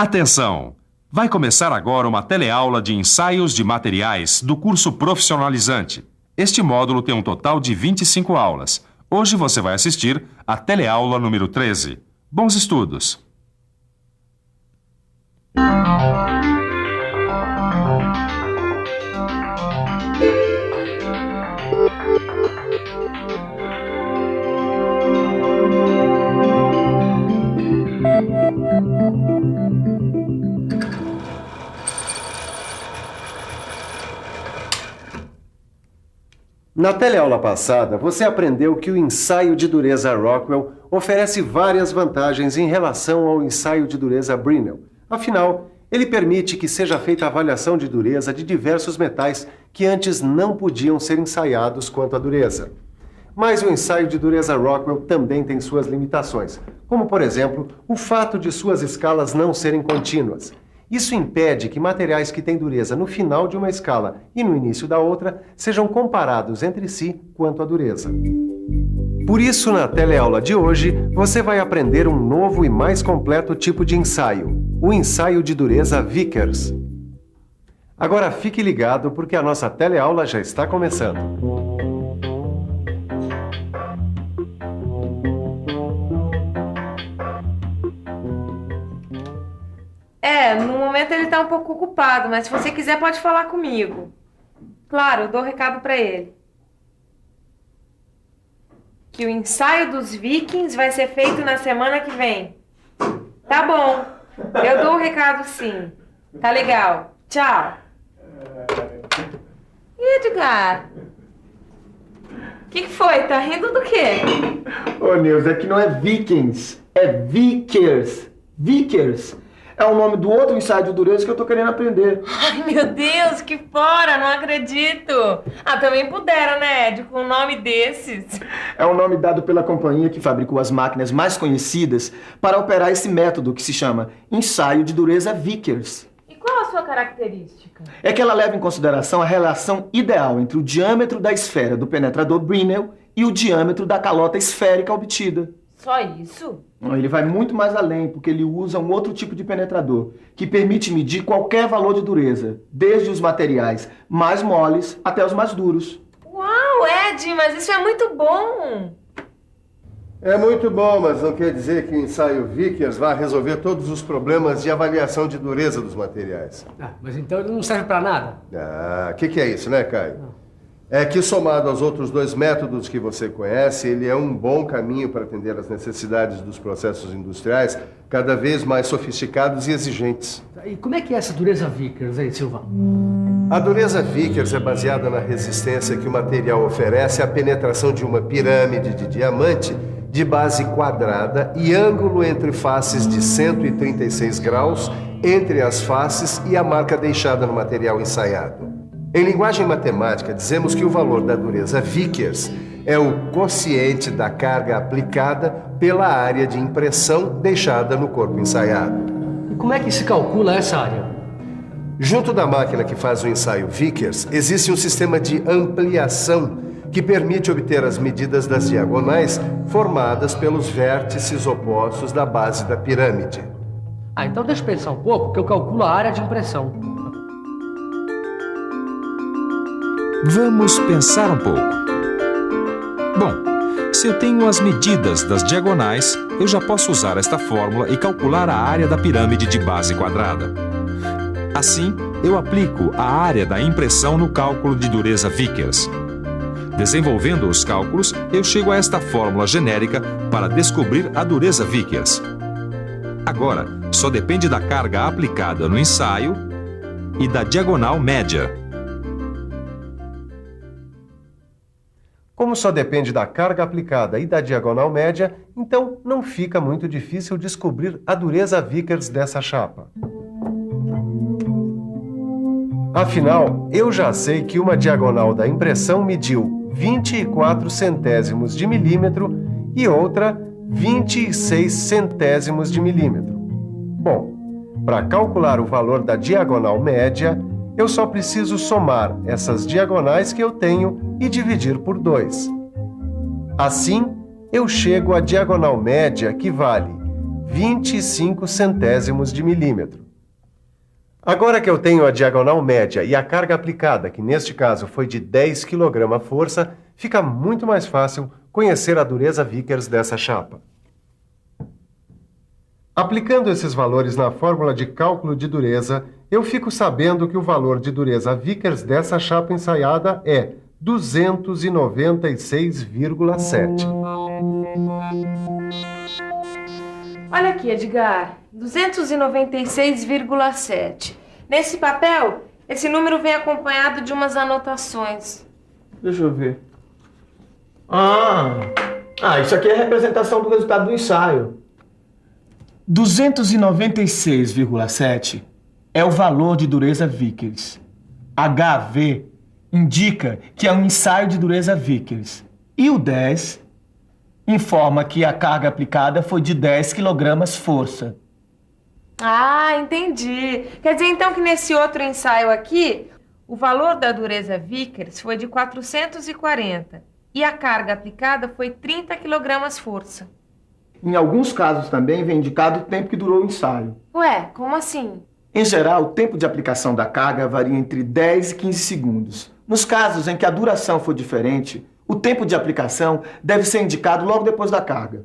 Atenção! Vai começar agora uma teleaula de ensaios de materiais do curso profissionalizante. Este módulo tem um total de 25 aulas. Hoje você vai assistir a teleaula número 13. Bons estudos! Na teleaula passada, você aprendeu que o ensaio de dureza Rockwell oferece várias vantagens em relação ao ensaio de dureza Brinell. Afinal, ele permite que seja feita a avaliação de dureza de diversos metais que antes não podiam ser ensaiados quanto à dureza. Mas o ensaio de dureza Rockwell também tem suas limitações, como, por exemplo, o fato de suas escalas não serem contínuas. Isso impede que materiais que têm dureza no final de uma escala e no início da outra sejam comparados entre si quanto à dureza. Por isso, na teleaula de hoje, você vai aprender um novo e mais completo tipo de ensaio, o ensaio de dureza Vickers. Agora fique ligado porque a nossa teleaula já está começando. No momento ele tá um pouco ocupado, mas se você quiser pode falar comigo. Claro, eu dou recado pra ele. Que o ensaio dos Vikings vai ser feito na semana que vem. Tá bom, eu dou o recado sim. Tá legal, tchau. Edgar, o que foi? Tá rindo do quê? Ô, Nilza, é que não é Vikings, é Vickers. Vickers. É o nome do outro ensaio de dureza que eu tô querendo aprender. Ai, meu Deus, que fora, não acredito. Também puderam, né, Ed, com um nome desses. É o nome dado pela companhia que fabricou as máquinas mais conhecidas para operar esse método que se chama ensaio de dureza Vickers. E qual a sua característica? É que ela leva em consideração a relação ideal entre o diâmetro da esfera do penetrador Brinell e o diâmetro da calota esférica obtida. Só isso? Ele vai muito mais além, porque ele usa um outro tipo de penetrador, que permite medir qualquer valor de dureza, desde os materiais mais moles até os mais duros. Uau, Ed, mas isso é muito bom! É muito bom, mas não quer dizer que o ensaio Vickers vá resolver todos os problemas de avaliação de dureza dos materiais. Mas então ele não serve para nada? O que é isso, né, Caio? É que, somado aos outros dois métodos que você conhece, ele é um bom caminho para atender às necessidades dos processos industriais cada vez mais sofisticados e exigentes. E como é que é essa dureza Vickers, hein, Silvão? A dureza Vickers é baseada na resistência que o material oferece à penetração de uma pirâmide de diamante de base quadrada e ângulo entre faces de 136 graus entre as faces e a marca deixada no material ensaiado. Em linguagem matemática, dizemos que o valor da dureza Vickers é o quociente da carga aplicada pela área de impressão deixada no corpo ensaiado. E como é que se calcula essa área? Junto da máquina que faz o ensaio Vickers, existe um sistema de ampliação que permite obter as medidas das diagonais formadas pelos vértices opostos da base da pirâmide. Então deixa eu pensar um pouco, que eu calculo a área de impressão. Vamos pensar um pouco. Bom, se eu tenho as medidas das diagonais, eu já posso usar esta fórmula e calcular a área da pirâmide de base quadrada. Assim, eu aplico a área da impressão no cálculo de dureza Vickers. Desenvolvendo os cálculos, eu chego a esta fórmula genérica para descobrir a dureza Vickers. Agora, só depende da carga aplicada no ensaio e da diagonal média. Como só depende da carga aplicada e da diagonal média, então não fica muito difícil descobrir a dureza Vickers dessa chapa. Afinal, eu já sei que uma diagonal da impressão mediu 24 centésimos de milímetro e outra 26 centésimos de milímetro. Bom, para calcular o valor da diagonal média, eu só preciso somar essas diagonais que eu tenho e dividir por 2. Assim, eu chego à diagonal média, que vale 25 centésimos de milímetro. Agora que eu tenho a diagonal média e a carga aplicada, que neste caso foi de 10 kg/força, fica muito mais fácil conhecer a dureza Vickers dessa chapa. Aplicando esses valores na fórmula de cálculo de dureza, eu fico sabendo que o valor de dureza Vickers dessa chapa ensaiada é 296,7. Olha aqui, Edgar. 296,7. Nesse papel, esse número vem acompanhado de umas anotações. Deixa eu ver. Isso aqui é a representação do resultado do ensaio. 296,7 é o valor de dureza Vickers. HV indica que é um ensaio de dureza Vickers. E o 10 informa que a carga aplicada foi de 10 kg/força. Ah, entendi. Quer dizer, então, que nesse outro ensaio aqui, o valor da dureza Vickers foi de 440 e a carga aplicada foi 30 kg/força. Em alguns casos também vem indicado o tempo que durou o ensaio. Ué, como assim? Em geral, o tempo de aplicação da carga varia entre 10 e 15 segundos. Nos casos em que a duração for diferente, o tempo de aplicação deve ser indicado logo depois da carga.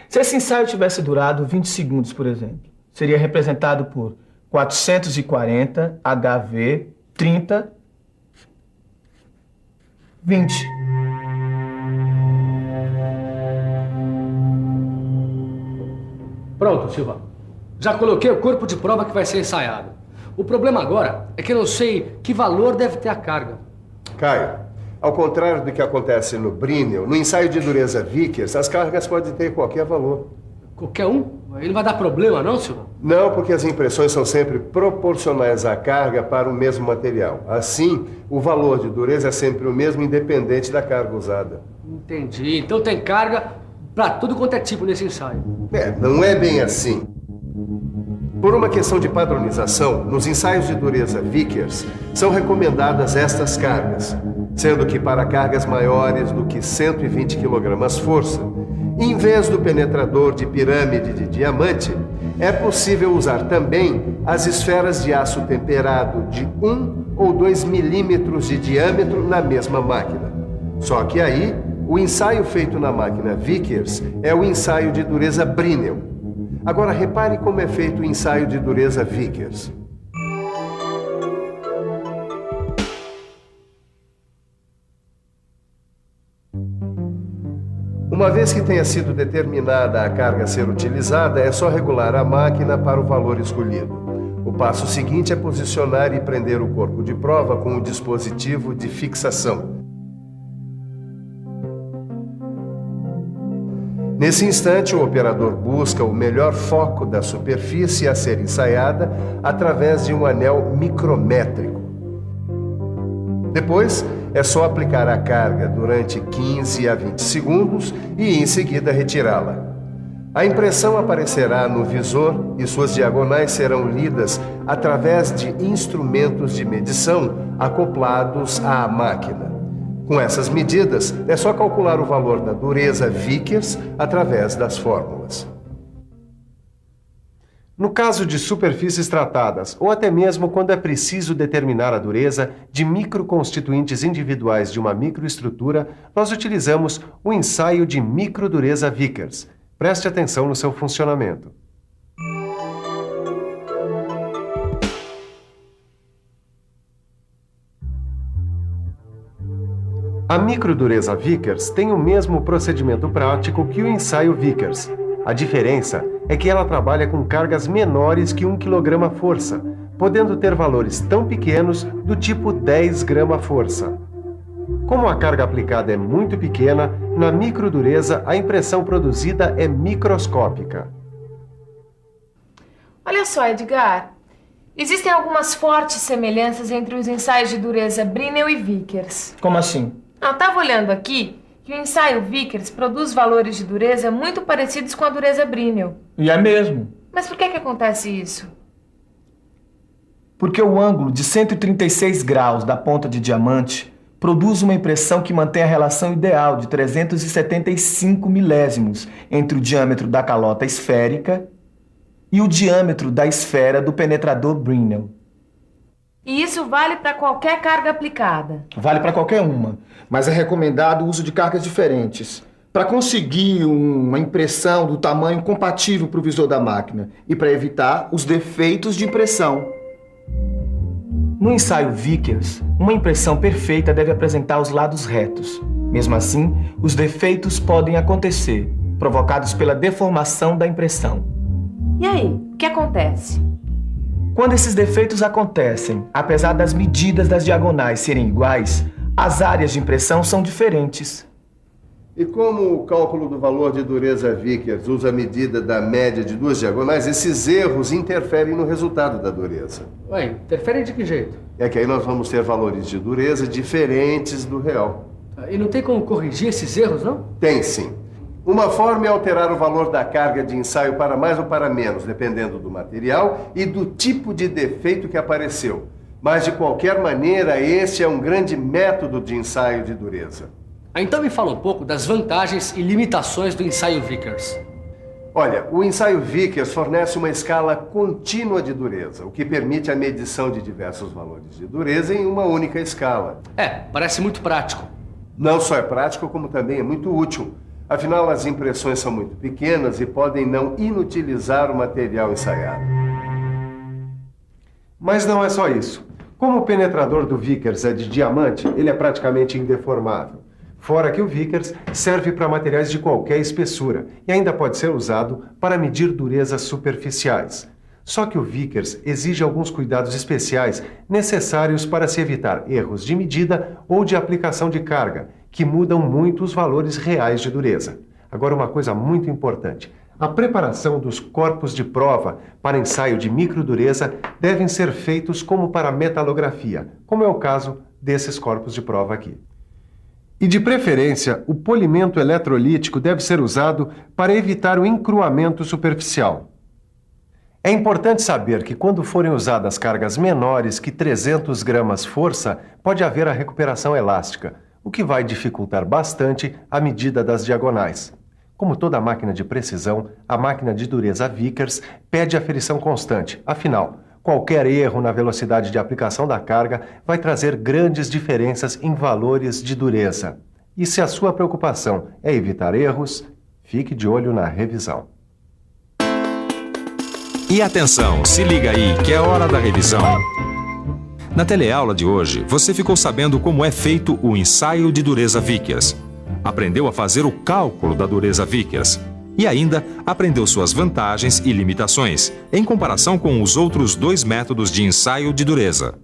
Se esse ensaio tivesse durado 20 segundos, por exemplo, seria representado por 440 HV 30 20. Pronto, Silva. Já coloquei o corpo de prova que vai ser ensaiado. O problema agora é que eu não sei que valor deve ter a carga. Caio, ao contrário do que acontece no Brinell, no ensaio de dureza Vickers, as cargas podem ter qualquer valor. Qualquer um? Ele não vai dar problema, não, Silva? Não, porque as impressões são sempre proporcionais à carga para o mesmo material. Assim, o valor de dureza é sempre o mesmo, independente da carga usada. Entendi. Então tem carga para tudo quanto é tipo nesse ensaio. Não é bem assim. Por uma questão de padronização, nos ensaios de dureza Vickers, são recomendadas estas cargas, sendo que para cargas maiores do que 120 kg/força, em vez do penetrador de pirâmide de diamante, é possível usar também as esferas de aço temperado de 1 ou 2 milímetros de diâmetro na mesma máquina. Só que aí, o ensaio feito na máquina Vickers é o ensaio de dureza Brinell. Agora repare como é feito o ensaio de dureza Vickers. Uma vez que tenha sido determinada a carga a ser utilizada, é só regular a máquina para o valor escolhido. O passo seguinte é posicionar e prender o corpo de prova com o dispositivo de fixação. Nesse instante, o operador busca o melhor foco da superfície a ser ensaiada através de um anel micrométrico. Depois, é só aplicar a carga durante 15 a 20 segundos e, em seguida, retirá-la. A impressão aparecerá no visor e suas diagonais serão lidas através de instrumentos de medição acoplados à máquina. Com essas medidas, é só calcular o valor da dureza Vickers através das fórmulas. No caso de superfícies tratadas, ou até mesmo quando é preciso determinar a dureza de microconstituintes individuais de uma microestrutura, nós utilizamos o ensaio de microdureza Vickers. Preste atenção no seu funcionamento. A microdureza Vickers tem o mesmo procedimento prático que o ensaio Vickers. A diferença é que ela trabalha com cargas menores que 1 kg/força, podendo ter valores tão pequenos do tipo 10 g/força. Como a carga aplicada é muito pequena, na microdureza a impressão produzida é microscópica. Olha só, Edgar. Existem algumas fortes semelhanças entre os ensaios de dureza Brinell e Vickers. Como assim? Eu estava olhando aqui que o ensaio Vickers produz valores de dureza muito parecidos com a dureza Brinell. E é mesmo. Mas por que acontece isso? Porque o ângulo de 136 graus da ponta de diamante produz uma impressão que mantém a relação ideal de 375 milésimos entre o diâmetro da calota esférica e o diâmetro da esfera do penetrador Brinell. E isso vale para qualquer carga aplicada? Vale para qualquer uma, mas é recomendado o uso de cargas diferentes para conseguir uma impressão do tamanho compatível para o visor da máquina e para evitar os defeitos de impressão. No ensaio Vickers, uma impressão perfeita deve apresentar os lados retos. Mesmo assim, os defeitos podem acontecer, provocados pela deformação da impressão. E aí, o que acontece? Quando esses defeitos acontecem, apesar das medidas das diagonais serem iguais, as áreas de impressão são diferentes. E como o cálculo do valor de dureza Vickers usa a medida da média de duas diagonais, esses erros interferem no resultado da dureza. Ué, interferem de que jeito? É que aí nós vamos ter valores de dureza diferentes do real. E não tem como corrigir esses erros, não? Tem sim. Uma forma é alterar o valor da carga de ensaio para mais ou para menos, dependendo do material e do tipo de defeito que apareceu. Mas, de qualquer maneira, esse é um grande método de ensaio de dureza. Então me fala um pouco das vantagens e limitações do ensaio Vickers. Olha, o ensaio Vickers fornece uma escala contínua de dureza, o que permite a medição de diversos valores de dureza em uma única escala. Parece muito prático. Não só é prático, como também é muito útil. Afinal, as impressões são muito pequenas e podem não inutilizar o material ensaiado. Mas não é só isso. Como o penetrador do Vickers é de diamante, ele é praticamente indeformável. Fora que o Vickers serve para materiais de qualquer espessura e ainda pode ser usado para medir durezas superficiais. Só que o Vickers exige alguns cuidados especiais necessários para se evitar erros de medida ou de aplicação de carga, que mudam muito os valores reais de dureza. Agora, uma coisa muito importante. A preparação dos corpos de prova para ensaio de microdureza devem ser feitos como para metalografia, como é o caso desses corpos de prova aqui. E, de preferência, o polimento eletrolítico deve ser usado para evitar o encruamento superficial. É importante saber que, quando forem usadas cargas menores que 300 gramas força, pode haver a recuperação elástica, o que vai dificultar bastante a medida das diagonais. Como toda máquina de precisão, a máquina de dureza Vickers pede aferição constante. Afinal, qualquer erro na velocidade de aplicação da carga vai trazer grandes diferenças em valores de dureza. E se a sua preocupação é evitar erros, fique de olho na revisão. E atenção, se liga aí que é hora da revisão. Na teleaula de hoje, você ficou sabendo como é feito o ensaio de dureza Vickers. Aprendeu a fazer o cálculo da dureza Vickers. E ainda aprendeu suas vantagens e limitações, em comparação com os outros dois métodos de ensaio de dureza.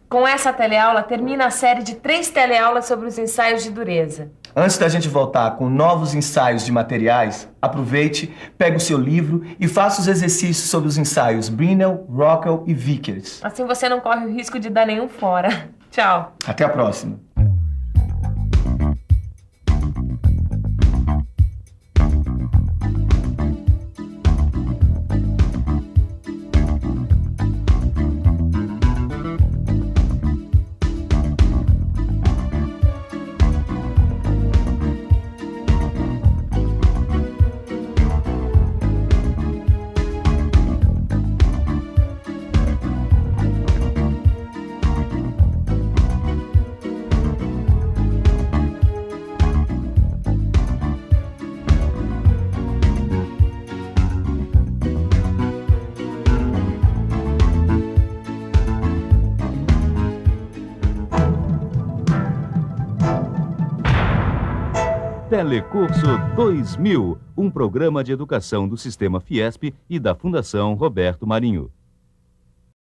Com essa teleaula, termina a série de 3 teleaulas sobre os ensaios de dureza. Antes da gente voltar com novos ensaios de materiais, aproveite, pegue o seu livro e faça os exercícios sobre os ensaios Brinell, Rockwell e Vickers. Assim você não corre o risco de dar nenhum fora. Tchau. Até a próxima. Telecurso 2000, um programa de educação do Sistema Fiesp e da Fundação Roberto Marinho.